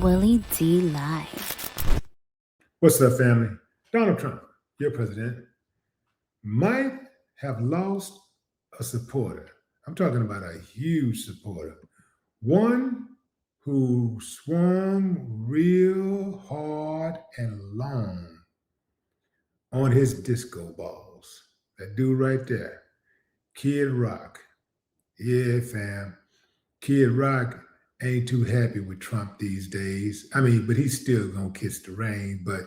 Willie D Live. What's up, family? Donald Trump, your president, might have lost a supporter. I'm talking about a huge supporter. One who swung real hard and long on his disco balls. That dude right there, Kid Rock. Yeah, fam. Kid Rock ain't too happy with Trump these days. I mean, but he's still gonna kiss the rain, but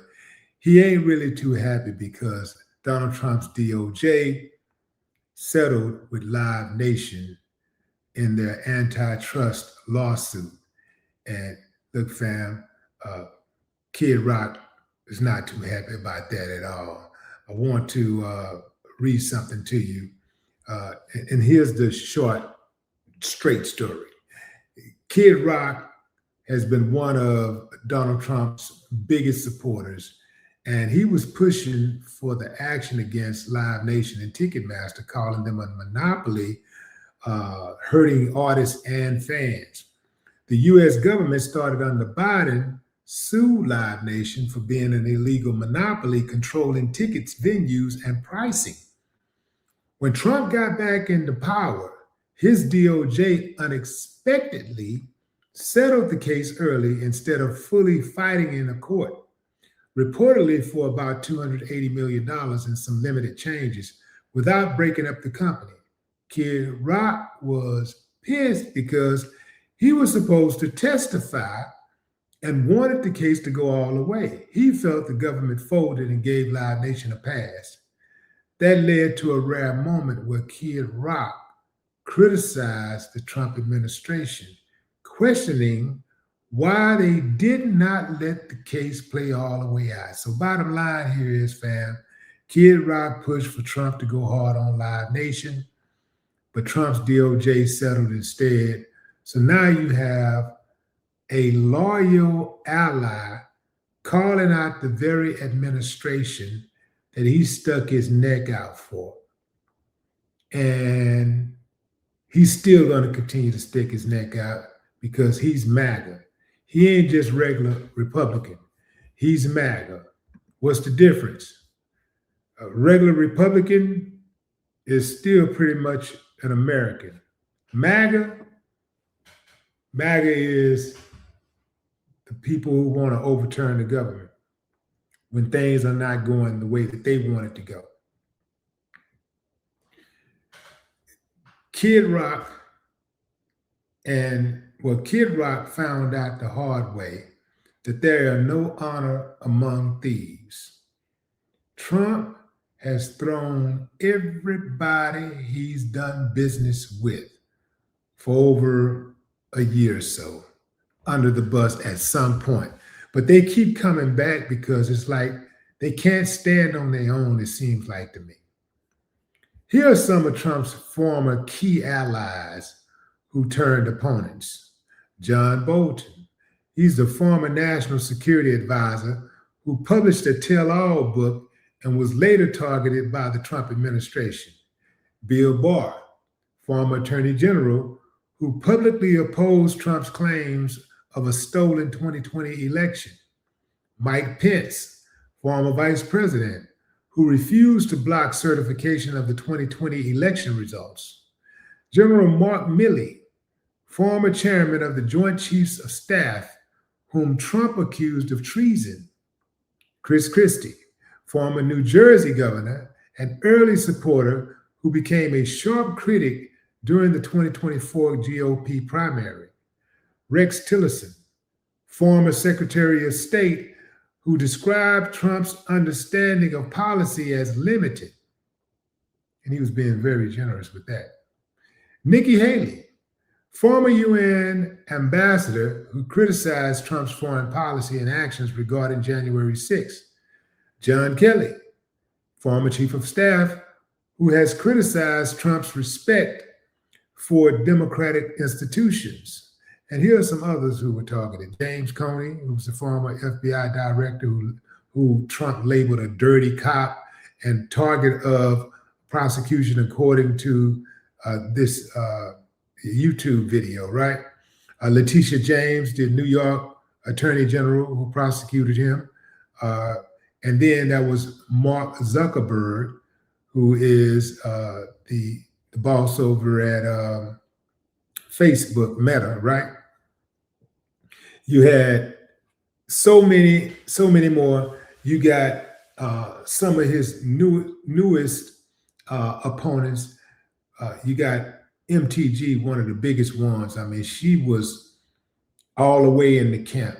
he ain't really too happy because Donald Trump's DOJ settled with Live Nation in their antitrust lawsuit. And look, fam, Kid Rock is not too happy about that at all. I want to read something to you. And here's the short, straight story. Kid Rock has been one of Donald Trump's biggest supporters, and he was pushing for the action against Live Nation and Ticketmaster, calling them a monopoly, hurting artists and fans. The U.S. government started under Biden sued Live Nation for being an illegal monopoly controlling tickets, venues, and pricing. When Trump got back into power, his DOJ unexpectedly settled the case early instead of fully fighting in a court, reportedly for about $280 million and some limited changes, without breaking up the company. Kid Rock was pissed because he was supposed to testify and wanted the case to go all the way. He felt the government folded and gave Live Nation a pass. That led to a rare moment where Kid Rock criticized the Trump administration, questioning why they did not let the case play all the way out. So bottom line here is, fam, Kid Rock pushed for Trump to go hard on Live Nation, but Trump's DOJ settled instead. So now you have a loyal ally calling out the very administration that he stuck his neck out for. And he's still going to continue to stick his neck out because he's MAGA. He ain't just regular Republican. He's MAGA. What's the difference? A regular Republican is still pretty much an American. MAGA is the people who want to overturn the government when things are not going the way that they want it to go. Kid Rock found out the hard way that there are no honor among thieves. Trump has thrown everybody he's done business with for over a year or so under the bus at some point. But they keep coming back because it's like they can't stand on their own, it seems like to me. Here are some of Trump's former key allies who turned opponents. John Bolton. He's the former national security advisor who published a tell-all book and was later targeted by the Trump administration. Bill Barr, former attorney general who publicly opposed Trump's claims of a stolen 2020 election. Mike Pence, former vice president, who refused to block certification of the 2020 election results. General Mark Milley, former chairman of the Joint Chiefs of Staff, whom Trump accused of treason. Chris Christie, former New Jersey governor and early supporter who became a sharp critic during the 2024 GOP primary. Rex Tillerson, former Secretary of State, who described Trump's understanding of policy as limited. And he was being very generous with that. Nikki Haley, former UN ambassador who criticized Trump's foreign policy and actions regarding January 6th. John Kelly, former chief of staff, who has criticized Trump's respect for democratic institutions. And here are some others who were targeted. James Comey, who was the former FBI director who Trump labeled a dirty cop and target of prosecution according to this YouTube video, right? Letitia James, the New York attorney general who prosecuted him. And then there was Mark Zuckerberg, who is the boss over at Facebook, Meta, right? You had so many more. You got some of his newest opponents. You got MTG, one of the biggest ones. I mean, she was all the way in the camp.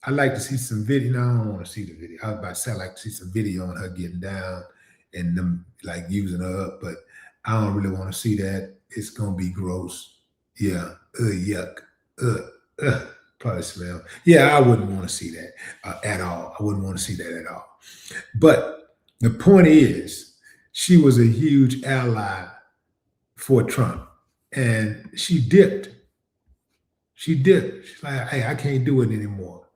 I'd like to see some video. No, I don't want to see the video. I was about to say I'd like to see some video on her getting down and them like using her up, but I don't really want to see that. It's gonna be gross. Yeah, yuck. Probably smell. Yeah, I wouldn't want to see that at all. I wouldn't want to see that at all. But the point is, she was a huge ally for Trump, and she dipped. She's like, hey, I can't do it anymore.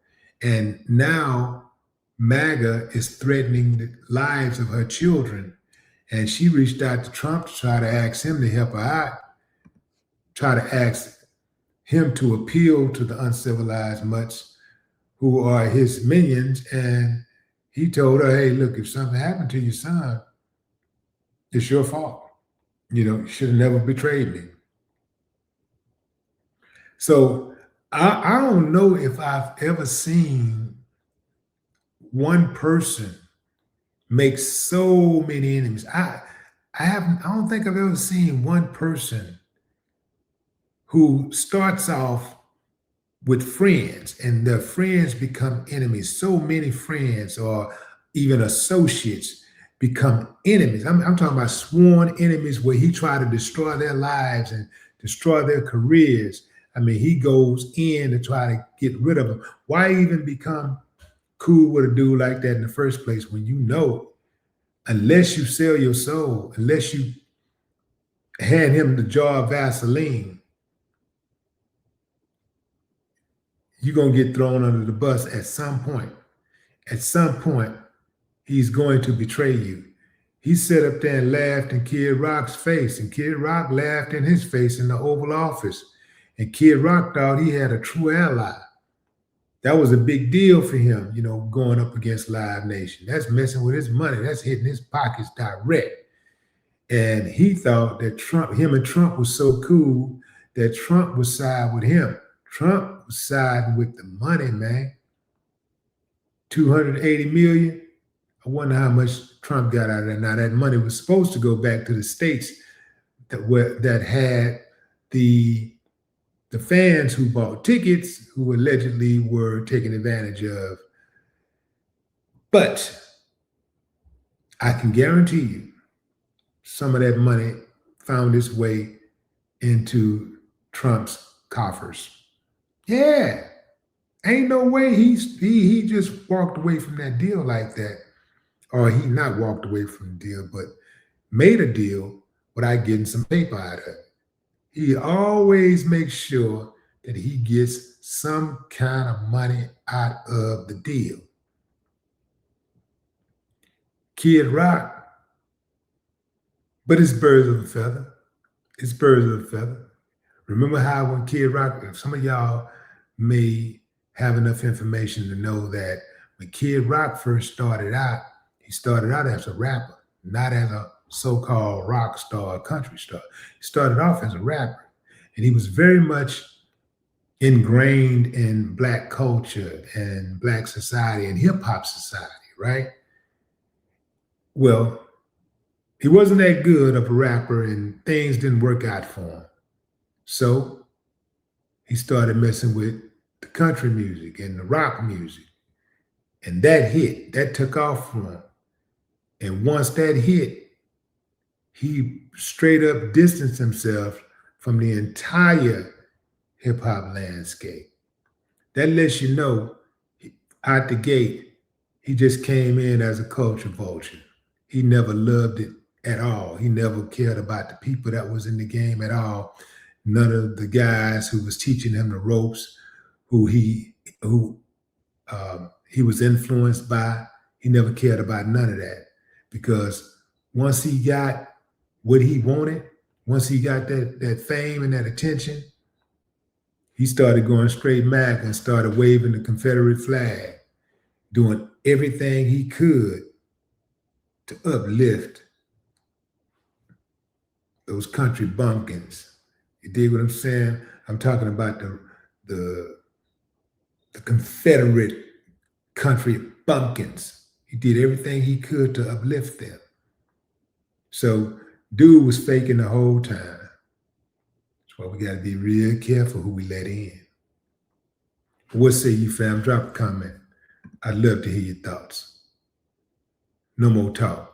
And now MAGA is threatening the lives of her children. And she reached out to Trump to try to ask him to help her out, try to ask him to appeal to the uncivilized mutts who are his minions. And he told her, hey, look, if something happened to your son, it's your fault. You should have never betrayed me. So I don't know if I've ever seen one person make so many enemies. I don't think I've ever seen one person who starts off with friends and their friends become enemies. So many friends or even associates become enemies. I'm talking about sworn enemies where he tried to destroy their lives and destroy their careers. I mean, he goes in to try to get rid of them. Why even become cool with a dude like that in the first place when you know, unless you sell your soul, unless you hand him the jar of Vaseline, you're going to get thrown under the bus at some point. At some point, he's going to betray you. He sat up there and laughed in Kid Rock's face, and Kid Rock laughed in his face in the Oval Office. And Kid Rock thought he had a true ally. That was a big deal for him, going up against Live Nation. That's messing with his money. That's hitting his pockets direct. And he thought that him and Trump was so cool that Trump would side with him. Trump was siding with the money, man. 280 million. I wonder how much Trump got out of that. Now, that money was supposed to go back to the states that had the fans who bought tickets who allegedly were taken advantage of. But I can guarantee you some of that money found its way into Trump's coffers. Yeah. Ain't no way he just walked away from that deal like that. Or he not walked away from the deal, but made a deal without getting some paper out of it. He always makes sure that he gets some kind of money out of the deal. Kid Rock, but it's birds of a feather. It's birds of a feather. Remember how when Kid Rock, some of y'all may have enough information to know that when Kid Rock first started out, he started out as a rapper, not as a so-called rock star, country star. He started off as a rapper, and he was very much ingrained in Black culture and Black society and hip-hop society, right? Well, he wasn't that good of a rapper, and things didn't work out for him. So he started messing with the country music and the rock music, and that took off for him. And once that hit, he straight up distanced himself from the entire hip hop landscape. That lets you know, out the gate, he just came in as a culture vulture. He never loved it at all. He never cared about the people that was in the game at all. None of the guys who was teaching him the ropes, who he was influenced by, he never cared about none of that. Because once he got what he wanted, once he got that fame and that attention, He started going straight Mac and started waving the Confederate flag, doing everything he could to uplift those country bumpkins. You dig what I'm saying? I'm talking about the Confederate country bumpkins. He did everything he could to uplift them. So dude was faking the whole time. That's why we got to be real careful who we let in. What say you, fam? Drop a comment. I'd love to hear your thoughts. No more talk.